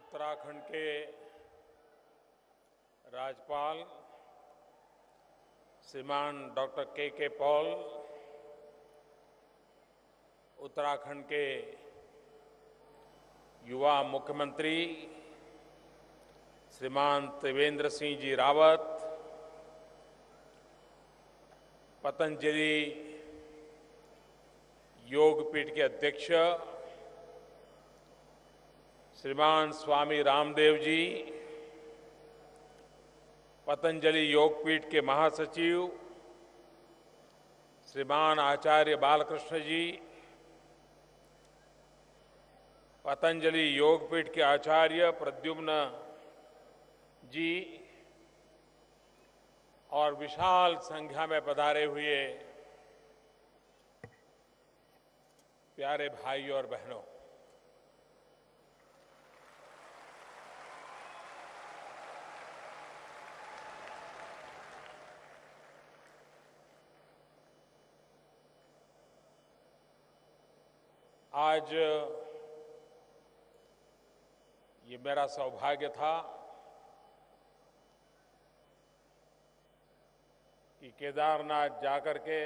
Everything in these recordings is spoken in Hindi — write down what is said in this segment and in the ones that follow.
उत्तराखंड के राज्यपाल श्रीमान डॉक्टर के पॉल, उत्तराखंड के युवा मुख्यमंत्री श्रीमान त्रिवेंद्र सिंह जी रावत, पतंजलि योगपीठ के अध्यक्ष श्रीमान स्वामी रामदेव जी, पतंजलि योगपीठ के महासचिव श्रीमान आचार्य बालकृष्ण जी, पतंजलि योगपीठ के आचार्य प्रद्युम्न जी और विशाल संख्या में पधारे हुए प्यारे भाई और बहनों, आज ये मेरा सौभाग्य था कि केदारनाथ जाकर के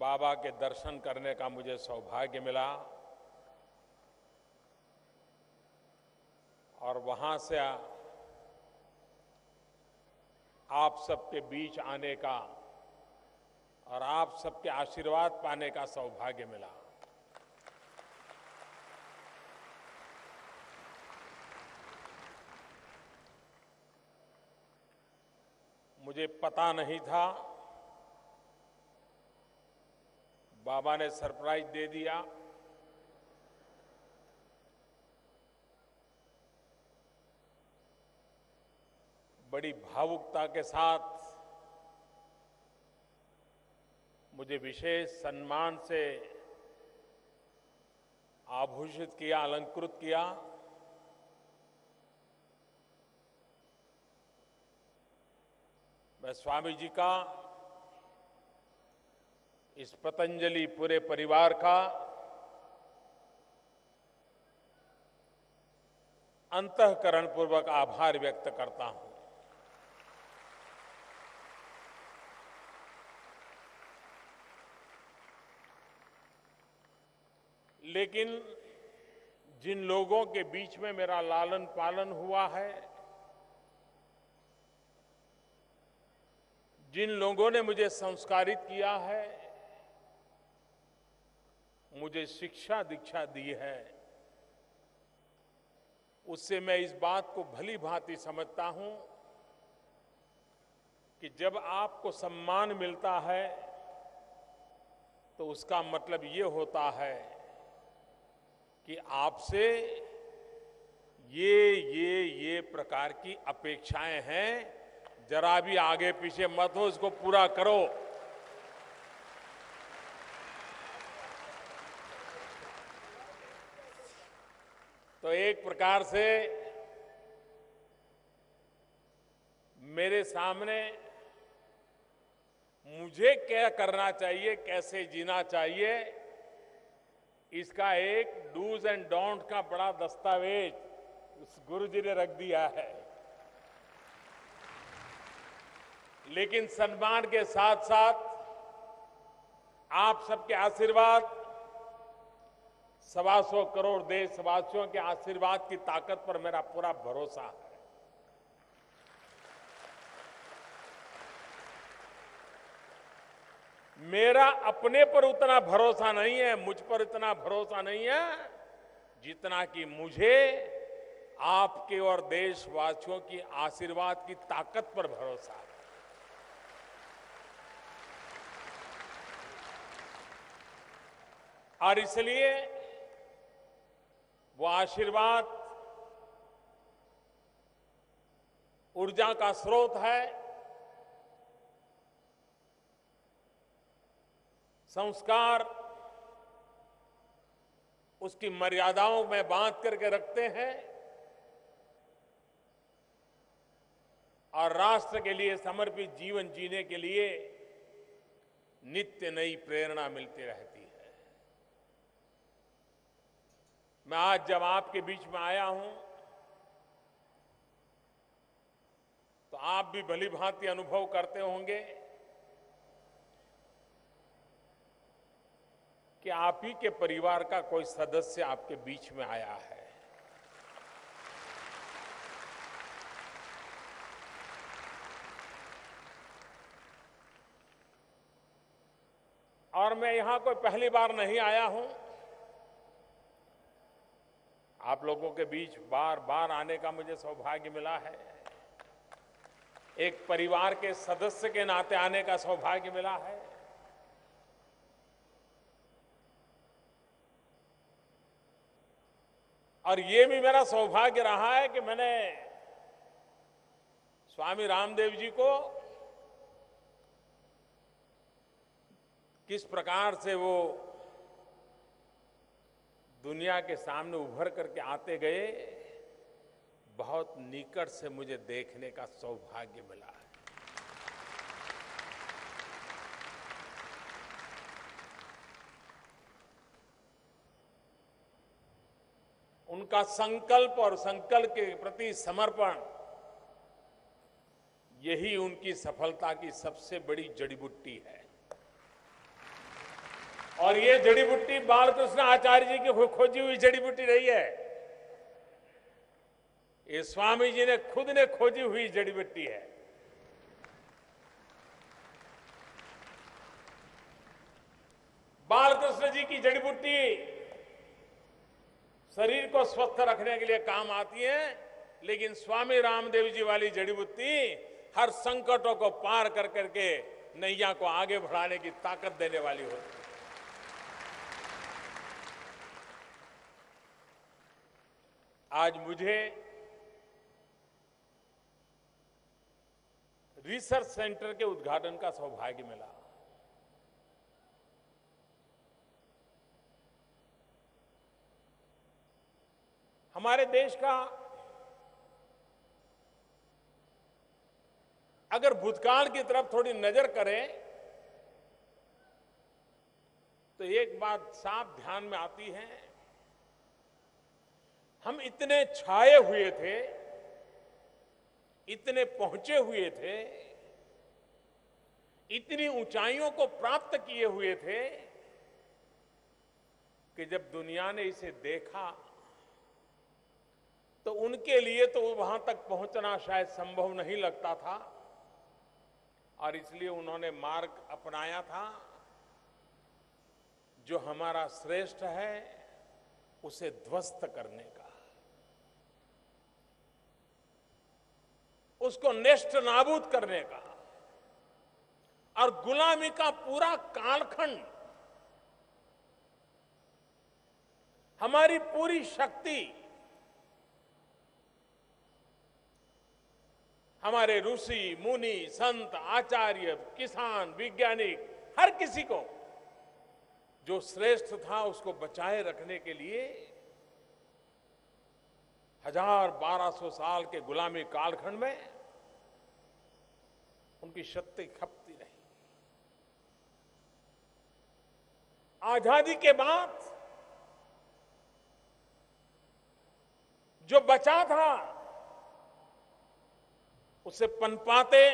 बाबा के दर्शन करने का मुझे सौभाग्य मिला और वहां से आप सबके बीच आने का और आप सबके आशीर्वाद पाने का सौभाग्य मिला। मुझे पता नहीं था, बाबा ने सरप्राइज दे दिया। बड़ी भावुकता के साथ मुझे विशेष सम्मान से आभूषित किया, अलंकृत किया। मैं स्वामी जी का, इस पतंजलि पूरे परिवार का अंतःकरणपूर्वक आभार व्यक्त करता हूं। लेकिन जिन लोगों के बीच में मेरा लालन पालन हुआ है, जिन लोगों ने मुझे संस्कारित किया है, मुझे शिक्षा दीक्षा दी है, उससे मैं इस बात को भली भांति समझता हूं कि जब आपको सम्मान मिलता है तो उसका मतलब ये होता है कि आपसे ये प्रकार की अपेक्षाएं हैं, जरा भी आगे पीछे मत हो, इसको पूरा करो। तो एक प्रकार से मेरे सामने मुझे क्या करना चाहिए, कैसे जीना चाहिए, इसका एक डूज एंड डोंट का बड़ा दस्तावेज उस गुरुजी ने रख दिया है। लेकिन सम्मान के साथ साथ आप सबके आशीर्वाद, 125 करोड़ देशवासियों के आशीर्वाद की ताकत पर मेरा पूरा भरोसा है। मेरा अपने पर उतना भरोसा नहीं है, मुझ पर इतना भरोसा नहीं है जितना कि मुझे आपके और देशवासियों की आशीर्वाद की ताकत पर भरोसा है। और इसलिए वो आशीर्वाद ऊर्जा का स्रोत है, संस्कार उसकी मर्यादाओं में बांध करके रखते हैं और राष्ट्र के लिए समर्पित जीवन जीने के लिए नित्य नई प्रेरणा मिलती रहती है। मैं आज जब आपके बीच में आया हूं तो आप भी भली भांति अनुभव करते होंगे कि आप ही के परिवार का कोई सदस्य आपके बीच में आया है। और मैं यहां कोई पहली बार नहीं आया हूं। आप लोगों के बीच बार बार आने का मुझे सौभाग्य मिला है। एक परिवार के सदस्य के नाते आने का सौभाग्य मिला है। और ये भी मेरा सौभाग्य रहा है कि मैंने स्वामी रामदेव जी को किस प्रकार से वो दुनिया के सामने उभर करके आते गए, बहुत निकट से मुझे देखने का सौभाग्य मिला है। उनका संकल्प और संकल्प के प्रति समर्पण, यही उनकी सफलता की सबसे बड़ी जड़ी बूटी है। और ये जड़ी बूटी बालकृष्ण आचार्य जी की खोजी हुई जड़ी बूटी नहीं है, ये स्वामी जी ने खुद ने खोजी हुई जड़ी बूटी है। बालकृष्ण जी की जड़ी बूटी शरीर को स्वस्थ रखने के लिए काम आती है, लेकिन स्वामी रामदेव जी वाली जड़ी बूटी हर संकटों को पार कर करके नैया को आगे बढ़ाने की ताकत देने वाली होती है। आज मुझे रिसर्च सेंटर के उद्घाटन का सौभाग्य मिला। हमारे देश का अगर भूतकाल की तरफ थोड़ी नजर करें तो एक बात साफ ध्यान में आती है, हम इतने छाए हुए थे, इतने पहुंचे हुए थे, इतनी ऊंचाइयों को प्राप्त किए हुए थे कि जब दुनिया ने इसे देखा तो उनके लिए तो वहां तक पहुंचना शायद संभव नहीं लगता था, और इसलिए उन्होंने मार्ग अपनाया था जो हमारा श्रेष्ठ है उसे ध्वस्त करने का, उसको नेष्ट नाबूद करने का। और गुलामी का पूरा कालखंड, हमारी पूरी शक्ति, हमारे ऋषि मुनि संत आचार्य किसान वैज्ञानिक हर किसी को जो श्रेष्ठ था उसको बचाए रखने के लिए 1200 साल के गुलामी कालखंड में उनकी शक्ति खपती रही। आजादी के बाद जो बचा था उसे पनपाते,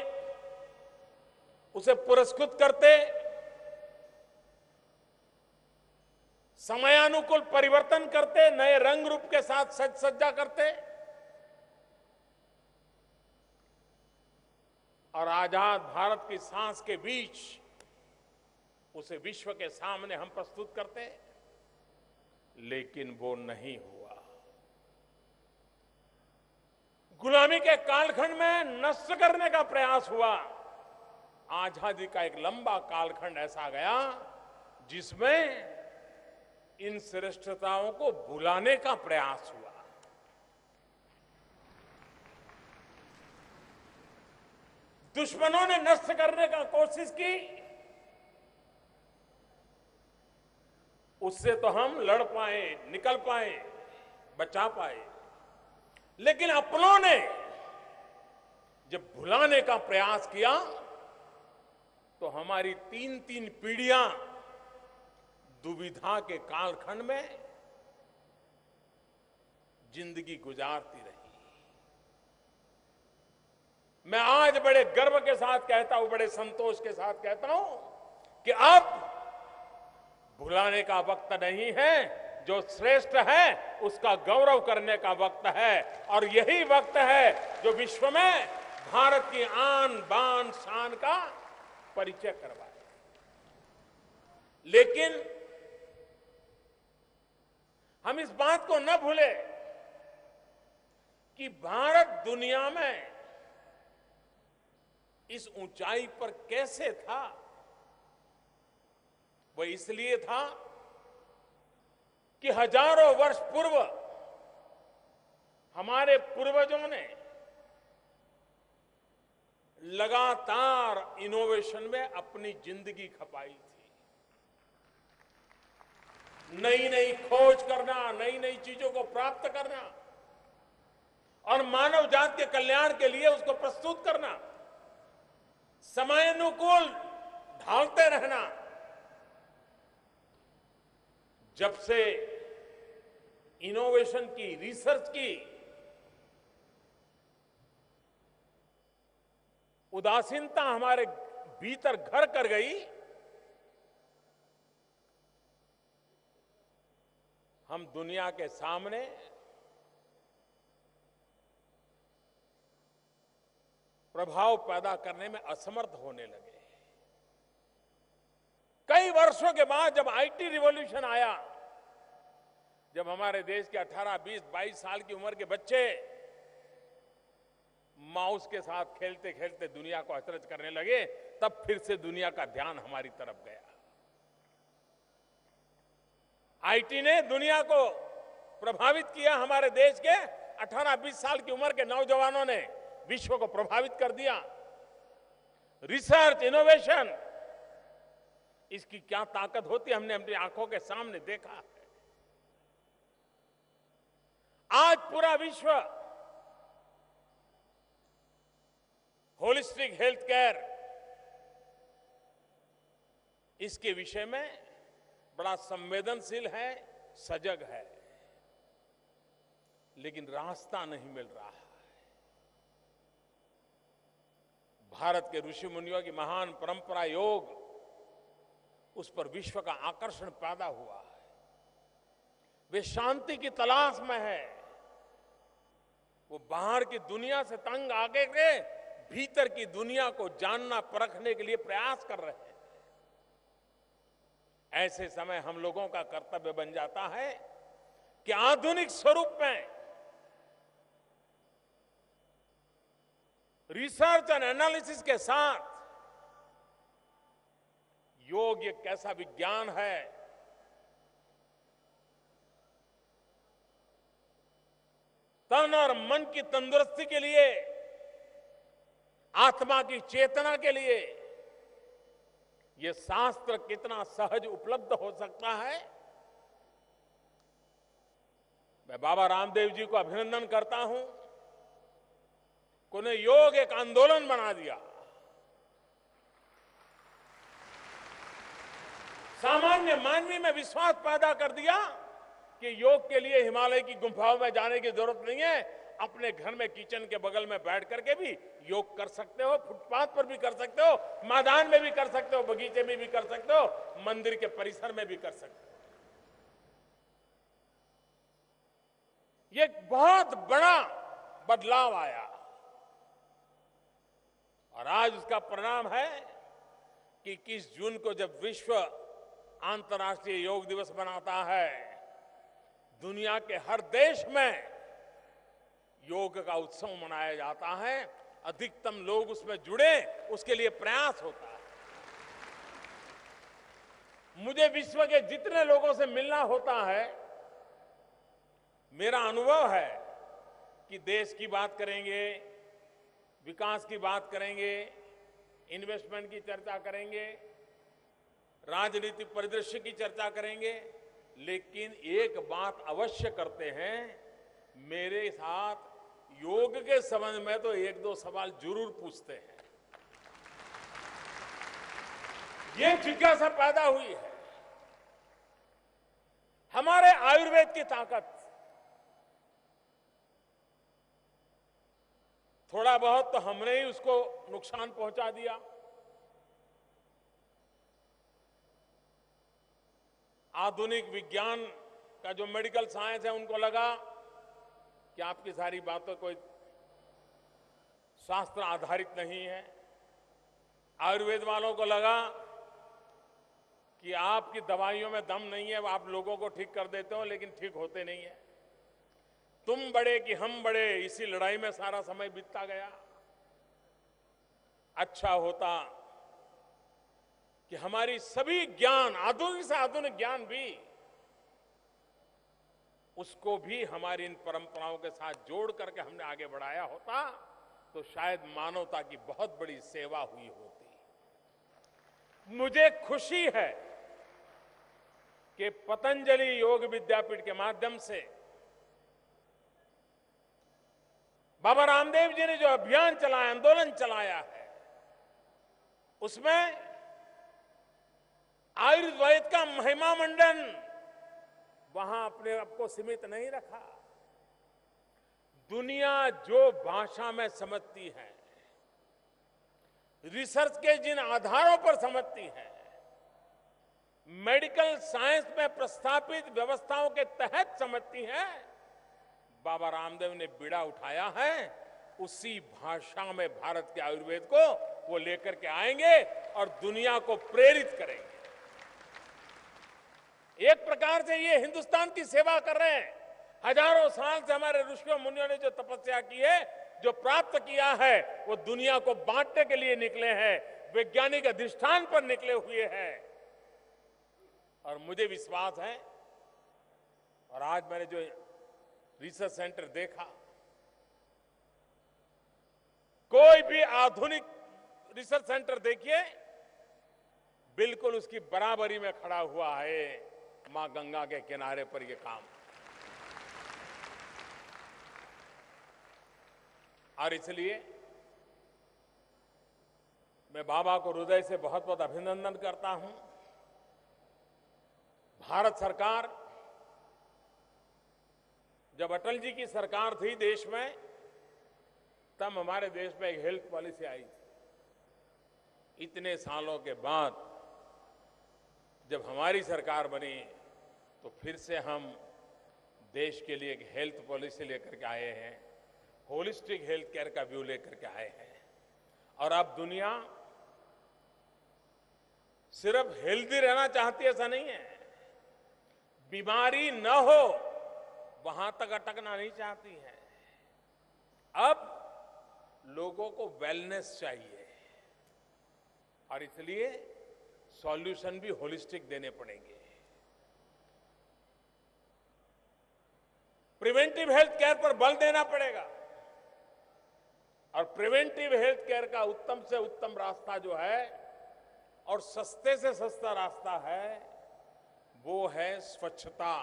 उसे पुरस्कृत करते, समयानुकूल परिवर्तन करते, नए रंग रूप के साथ सज सज्जा करते, और आजाद भारत की सांस के बीच उसे विश्व के सामने हम प्रस्तुत करते, लेकिन वो नहीं हुआ। गुलामी के कालखंड में नष्ट करने का प्रयास हुआ। आजादी का एक लंबा कालखंड ऐसा गया जिसमें इन श्रेष्ठताओं को भुलाने का प्रयास हुआ। दुश्मनों ने नष्ट करने का कोशिश की, उससे तो हम लड़ पाए, निकल पाए, बचा पाए, लेकिन अपनों ने जब भुलाने का प्रयास किया तो हमारी 3-3 पीढ़ियां दुविधा के कालखंड में जिंदगी गुजारती रही। मैं आज बड़े गर्व के साथ कहता हूं, बड़े संतोष के साथ कहता हूं कि अब भुलाने का वक्त नहीं है। जो श्रेष्ठ है उसका गौरव करने का वक्त है, और यही वक्त है जो विश्व में भारत की आन बान शान का परिचय करवाए। लेकिन हम इस बात को न भूले कि भारत दुनिया में इस ऊंचाई पर कैसे था। वह इसलिए था कि हजारों वर्ष पूर्व हमारे पूर्वजों ने लगातार इनोवेशन में अपनी जिंदगी खपाई थी। नई नई खोज करना, नई नई चीजों को प्राप्त करना और मानव जाति के कल्याण के लिए उसको प्रस्तुत करना, समयानुकूल ढालते रहना। जब से इनोवेशन की, रिसर्च की उदासीनता हमारे भीतर घर कर गई, हम दुनिया के सामने प्रभाव पैदा करने में असमर्थ होने लगे। कई वर्षों के बाद जब आईटी रिवॉल्यूशन आया, जब हमारे देश के 18, 20, 22 साल की उम्र के बच्चे माउस के साथ खेलते खेलते दुनिया को अचरज करने लगे, तब फिर से दुनिया का ध्यान हमारी तरफ गया। आईटी ने दुनिया को प्रभावित किया। हमारे देश के 18, 20 साल की उम्र के नौजवानों ने विश्व को प्रभावित कर दिया। रिसर्च, इनोवेशन, इसकी क्या ताकत होती है हमने अपनी आंखों के सामने देखा है। आज पूरा विश्व होलिस्टिक हेल्थ केयर, इसके विषय में बड़ा संवेदनशील है, सजग है, लेकिन रास्ता नहीं मिल रहा है। भारत के ऋषि मुनियों की महान परंपरा योग, उस पर विश्व का आकर्षण पैदा हुआ है। वे शांति की तलाश में है। वो बाहर की दुनिया से तंग आगे के भीतर की दुनिया को जानना, परखने के लिए प्रयास कर रहे हैं। ऐसे समय हम लोगों का कर्तव्य बन जाता है कि आधुनिक स्वरूप में रिसर्च एंड एनालिसिस के साथ योग एक ऐसा विज्ञान है तन और मन की तंदुरुस्ती के लिए, आत्मा की चेतना के लिए यह शास्त्र कितना सहज उपलब्ध हो सकता है। मैं बाबा रामदेव जी को अभिनंदन करता हूं कि उन्हें योग एक आंदोलन बना दिया। सामान्य मानवी में विश्वास पैदा कर दिया कि योग के लिए हिमालय की गुफाओं में जाने की जरूरत नहीं है। अपने घर में किचन के बगल में बैठ करके भी योग कर सकते हो, फुटपाथ पर भी कर सकते हो, मैदान में भी कर सकते हो, बगीचे में भी कर सकते हो, मंदिर के परिसर में भी कर सकते हो। ये एक बहुत बड़ा बदलाव आया और आज उसका परिणाम है कि 21 जून को जब विश्व अंतर्राष्ट्रीय योग दिवस मनाता है, दुनिया के हर देश में योग का उत्सव मनाया जाता है। अधिकतम लोग उसमें जुड़े, उसके लिए प्रयास होता है। मुझे विश्व के जितने लोगों से मिलना होता है, मेरा अनुभव है कि देश की बात करेंगे, विकास की बात करेंगे, इन्वेस्टमेंट की चर्चा करेंगे, राजनीतिक परिदृश्य की चर्चा करेंगे, लेकिन एक बात अवश्य करते हैं, मेरे साथ योग के संबंध में तो एक दो सवाल जरूर पूछते हैं। ये जिज्ञासा पैदा हुई है। हमारे आयुर्वेद की ताकत, थोड़ा बहुत तो हमने ही उसको नुकसान पहुंचा दिया। आधुनिक विज्ञान का जो मेडिकल साइंस है, उनको लगा कि आपकी सारी बातें कोई शास्त्र आधारित नहीं है। आयुर्वेद वालों को लगा कि आपकी दवाइयों में दम नहीं है, आप लोगों को ठीक कर देते हो लेकिन ठीक होते नहीं है। तुम बड़े कि हम बड़े, इसी लड़ाई में सारा समय बीतता गया। अच्छा होता कि हमारी सभी ज्ञान, आधुनिक से आधुनिक ज्ञान भी, उसको भी हमारी इन परंपराओं के साथ जोड़ करके हमने आगे बढ़ाया होता तो शायद मानवता की बहुत बड़ी सेवा हुई होती। मुझे खुशी है कि पतंजलि योग विद्यापीठ के माध्यम से बाबा रामदेव जी ने जो अभियान चलाया, आंदोलन चलाया है, उसमें आयुर्वेद का महिमा मंडन वहां अपने आप को सीमित नहीं रखा। दुनिया जो भाषा में समझती है, रिसर्च के जिन आधारों पर समझती है, मेडिकल साइंस में प्रस्तावित व्यवस्थाओं के तहत समझती है, बाबा रामदेव ने बीड़ा उठाया है। उसी भाषा में भारत के आयुर्वेद को वो लेकर के आएंगे और दुनिया को प्रेरित करेंगे। एक प्रकार से ये हिंदुस्तान की सेवा कर रहे हैं। हजारों साल से हमारे ऋषियों मुनियों ने जो तपस्या की है, जो प्राप्त किया है, वो दुनिया को बांटने के लिए निकले हैं, वैज्ञानिक अधिष्ठान पर निकले हुए हैं। और मुझे विश्वास है, और आज मैंने जो रिसर्च सेंटर देखा, कोई भी आधुनिक रिसर्च सेंटर देखिए, बिल्कुल उसकी बराबरी में खड़ा हुआ है मां गंगा के किनारे पर यह काम। और इसलिए मैं बाबा को हृदय से बहुत बहुत अभिनंदन करता हूं। भारत सरकार, जब अटल जी की सरकार थी देश में, तब हमारे देश में एक हेल्थ पॉलिसी आई थी। इतने सालों के बाद जब हमारी सरकार बनी तो फिर से हम देश के लिए एक हेल्थ पॉलिसी लेकर के आए हैं, होलिस्टिक हेल्थ केयर का व्यू लेकर के आए हैं। और अब दुनिया सिर्फ हेल्दी रहना चाहती है, ऐसा नहीं है। बीमारी न हो वहां तक अटकना नहीं चाहती है। अब लोगों को वेलनेस चाहिए और इसलिए सॉल्यूशन भी होलिस्टिक देने पड़ेंगे। प्रिवेंटिव हेल्थ केयर पर बल देना पड़ेगा। और प्रिवेंटिव हेल्थ केयर का उत्तम से उत्तम रास्ता जो है और सस्ते से सस्ता रास्ता है, वो है स्वच्छता।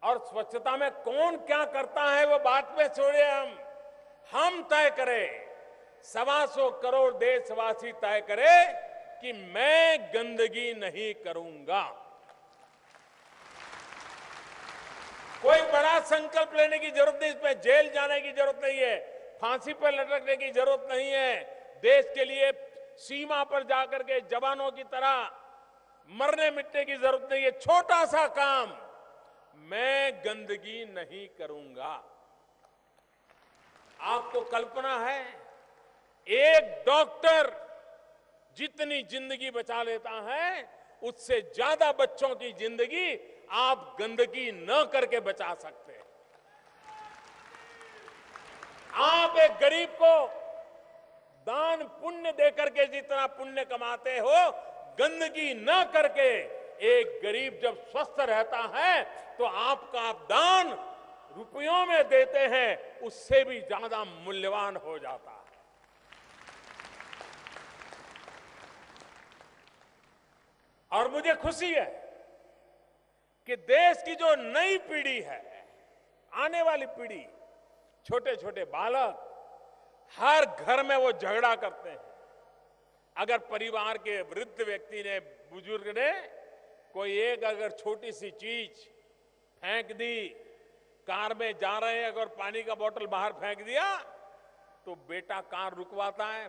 और स्वच्छता में कौन क्या करता है वो बात में छोड़िए, हम तय करें। 125 करोड़ देशवासी तय करें कि मैं गंदगी नहीं करूंगा। कोई बड़ा संकल्प लेने की जरूरत नहीं, इसमें जेल जाने की जरूरत नहीं है, फांसी पर लटकने की जरूरत नहीं है, देश के लिए सीमा पर जाकर के जवानों की तरह मरने मिटने की जरूरत नहीं है। छोटा सा काम, मैं गंदगी नहीं करूंगा। आपको कल्पना है, एक डॉक्टर जितनी जिंदगी बचा लेता है, उससे ज्यादा बच्चों की जिंदगी आप गंदगी न करके बचा सकते हैं। आप एक गरीब को दान पुण्य देकर के जितना पुण्य कमाते हो, गंदगी न करके एक गरीब जब स्वस्थ रहता है तो आपका आप दान रुपयों में देते हैं, उससे भी ज्यादा मूल्यवान हो जाता है। और मुझे खुशी है कि देश की जो नई पीढ़ी है, आने वाली पीढ़ी, छोटे छोटे बालक, हर घर में वो झगड़ा करते हैं। अगर परिवार के वृद्ध व्यक्ति ने, बुजुर्ग ने कोई एक अगर छोटी सी चीज फेंक दी कार में जा रहे हैं, अगर पानी का बोतल बाहर फेंक दिया तो बेटा कार रुकवाता है,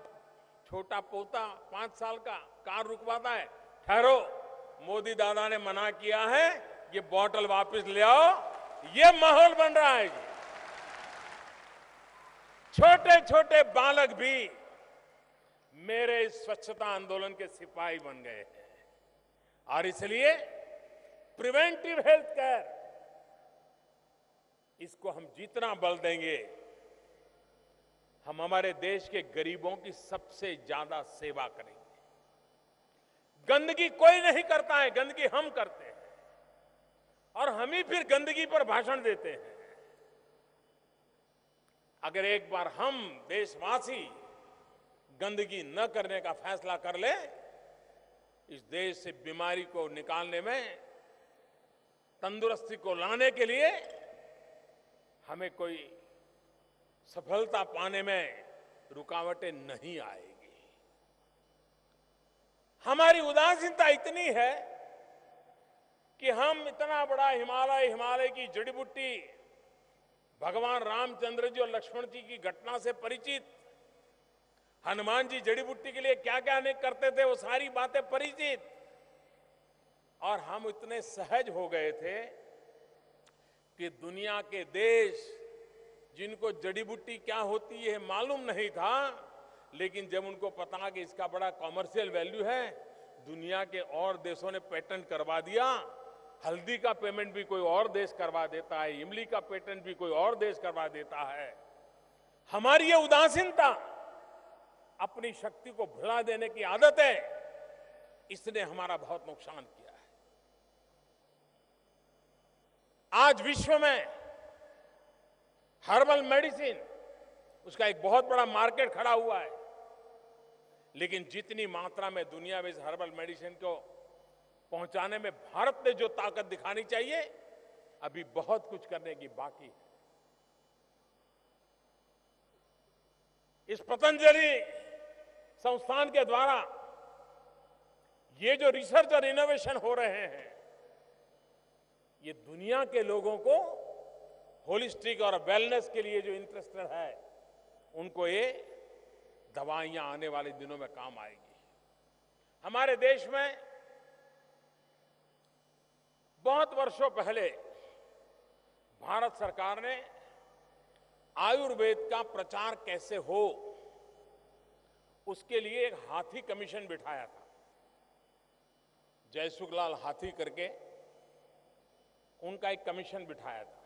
छोटा पोता 5 साल का कार रुकवाता है, ठहरो, मोदी दादा ने मना किया है, ये बोतल वापस ले आओ। ये माहौल बन रहा है। छोटे छोटे बालक भी मेरे स्वच्छता आंदोलन के सिपाही बन गए हैं। और इसलिए प्रिवेंटिव हेल्थ केयर, इसको हम जितना बल देंगे, हम हमारे देश के गरीबों की सबसे ज्यादा सेवा करेंगे। गंदगी कोई नहीं करता है, गंदगी हम करते हैं और हम ही फिर गंदगी पर भाषण देते हैं। अगर एक बार हम देशवासी गंदगी न करने का फैसला कर ले, इस देश से बीमारी को निकालने में, तंदुरुस्ती को लाने के लिए हमें कोई सफलता पाने में रुकावटें नहीं आएगी। हमारी उदासीनता इतनी है कि हम इतना बड़ा हिमालय की जड़ी बूटी, भगवान रामचंद्र जी और लक्ष्मण जी की घटना से परिचित, हनुमान जी जड़ी बूटी के लिए क्या क्या नहीं करते थे, वो सारी बातें परिचित, और हम इतने सहज हो गए थे कि दुनिया के देश जिनको जड़ी बूटी क्या होती है मालूम नहीं था, लेकिन जब उनको पता कि इसका बड़ा कॉमर्शियल वैल्यू है, दुनिया के और देशों ने पेटेंट करवा दिया। हल्दी का पेमेंट भी कोई और देश करवा देता है, इमली का पेटेंट भी कोई और देश करवा देता है। हमारी ये उदासीनता, अपनी शक्ति को भुला देने की आदत है, इसने हमारा बहुत नुकसान किया है। आज विश्व में हर्बल मेडिसिन, उसका एक बहुत बड़ा मार्केट खड़ा हुआ है, लेकिन जितनी मात्रा में दुनिया में इस हर्बल मेडिसिन को पहुंचाने में भारत ने जो ताकत दिखानी चाहिए, अभी बहुत कुछ करने की बाकी है। इस पतंजलि संस्थान के द्वारा ये जो रिसर्च और इनोवेशन हो रहे हैं, ये दुनिया के लोगों को होलिस्टिक और वेलनेस के लिए जो इंटरेस्टेड है, उनको ये दवाइयां आने वाले दिनों में काम आएगी। हमारे देश में बहुत वर्षों पहले भारत सरकार ने आयुर्वेद का प्रचार कैसे हो, उसके लिए एक हाथी कमीशन बिठाया था। जयसुखलाल हाथी करके उनका एक कमीशन बिठाया था।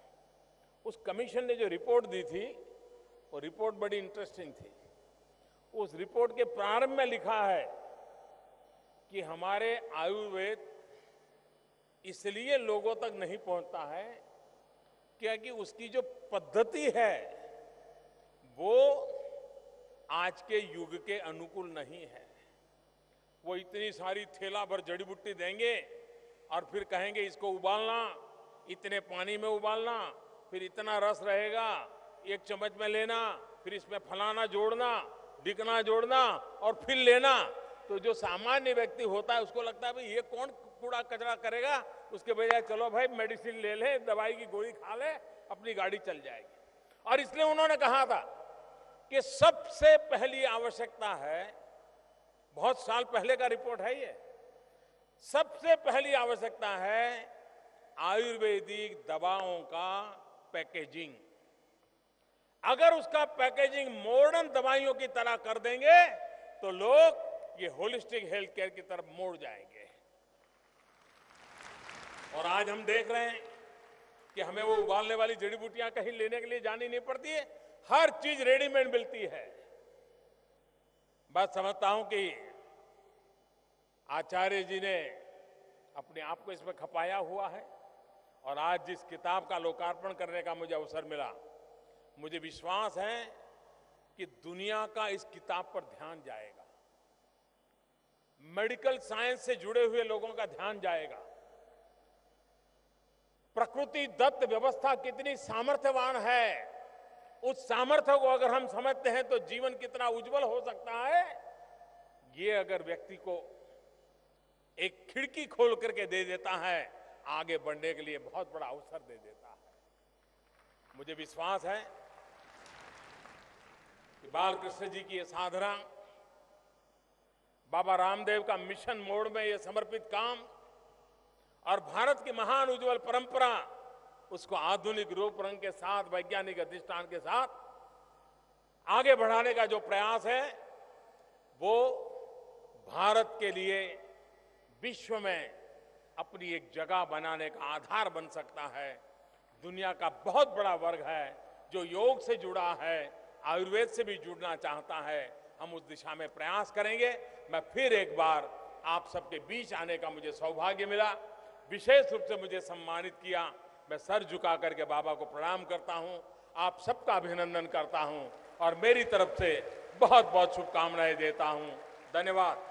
उस कमीशन ने जो रिपोर्ट दी थी, वो रिपोर्ट बड़ी इंटरेस्टिंग थी। उस रिपोर्ट के प्रारंभ में लिखा है कि हमारे आयुर्वेद इसलिए लोगों तक नहीं पहुंचता है क्योंकि उसकी जो पद्धति है वो आज के युग के अनुकूल नहीं है। वो इतनी सारी थैला भर जड़ी बूटी देंगे और फिर कहेंगे इसको उबालना, इतने पानी में उबालना, फिर इतना रस रहेगा, 1 चम्मच में लेना, फिर इसमें फलाना जोड़ना, ढिकना जोड़ना और फिर लेना। तो जो सामान्य व्यक्ति होता है उसको लगता है भाई ये कौन कूड़ा कचरा करेगा, उसके बजाय चलो भाई मेडिसिन ले ले, दवाई की गोली खा ले, अपनी गाड़ी चल जाएगी। और इसलिए उन्होंने कहा था कि सबसे पहली आवश्यकता है, बहुत साल पहले का रिपोर्ट है ये, सबसे पहली आवश्यकता है आयुर्वेदिक दवाओं का पैकेजिंग। अगर उसका पैकेजिंग मॉडर्न दवाइयों की तरह कर देंगे तो लोग ये होलिस्टिक हेल्थ केयर की तरफ मोड़ जाएंगे। और आज हम देख रहे हैं कि हमें वो उबालने वाली जड़ी बूटियां कहीं लेने के लिए जानी नहीं पड़ती है, हर चीज रेडीमेड मिलती है। बस समझता हूं कि आचार्य जी ने अपने आप को इसमें खपाया हुआ है, और आज जिस किताब का लोकार्पण करने का मुझे अवसर मिला, मुझे विश्वास है कि दुनिया का इस किताब पर ध्यान जाएगा, मेडिकल साइंस से जुड़े हुए लोगों का ध्यान जाएगा। प्रकृति दत्त व्यवस्था कितनी सामर्थ्यवान है, उस सामर्थ्य को अगर हम समझते हैं तो जीवन कितना उज्जवल हो सकता है, ये अगर व्यक्ति को एक खिड़की खोल करके दे देता है, आगे बढ़ने के लिए बहुत बड़ा अवसर दे देता है। मुझे विश्वास है कि बालकृष्ण जी की ये साधना, बाबा रामदेव का मिशन मोड में ये समर्पित काम और भारत की महान उज्जवल परंपरा, उसको आधुनिक रूप रंग के साथ, वैज्ञानिक अधिष्ठान के साथ आगे बढ़ाने का जो प्रयास है, वो भारत के लिए विश्व में अपनी एक जगह बनाने का आधार बन सकता है। दुनिया का बहुत बड़ा वर्ग है जो योग से जुड़ा है, आयुर्वेद से भी जुड़ना चाहता है। हम उस दिशा में प्रयास करेंगे। मैं फिर एक बार आप सबके बीच आने का मुझे सौभाग्य मिला, विशेष रूप से मुझे सम्मानित किया। मैं सर झुका करके बाबा को प्रणाम करता हूं, आप सबका अभिनंदन करता हूं और मेरी तरफ से बहुत बहुत शुभकामनाएं देता हूं। धन्यवाद।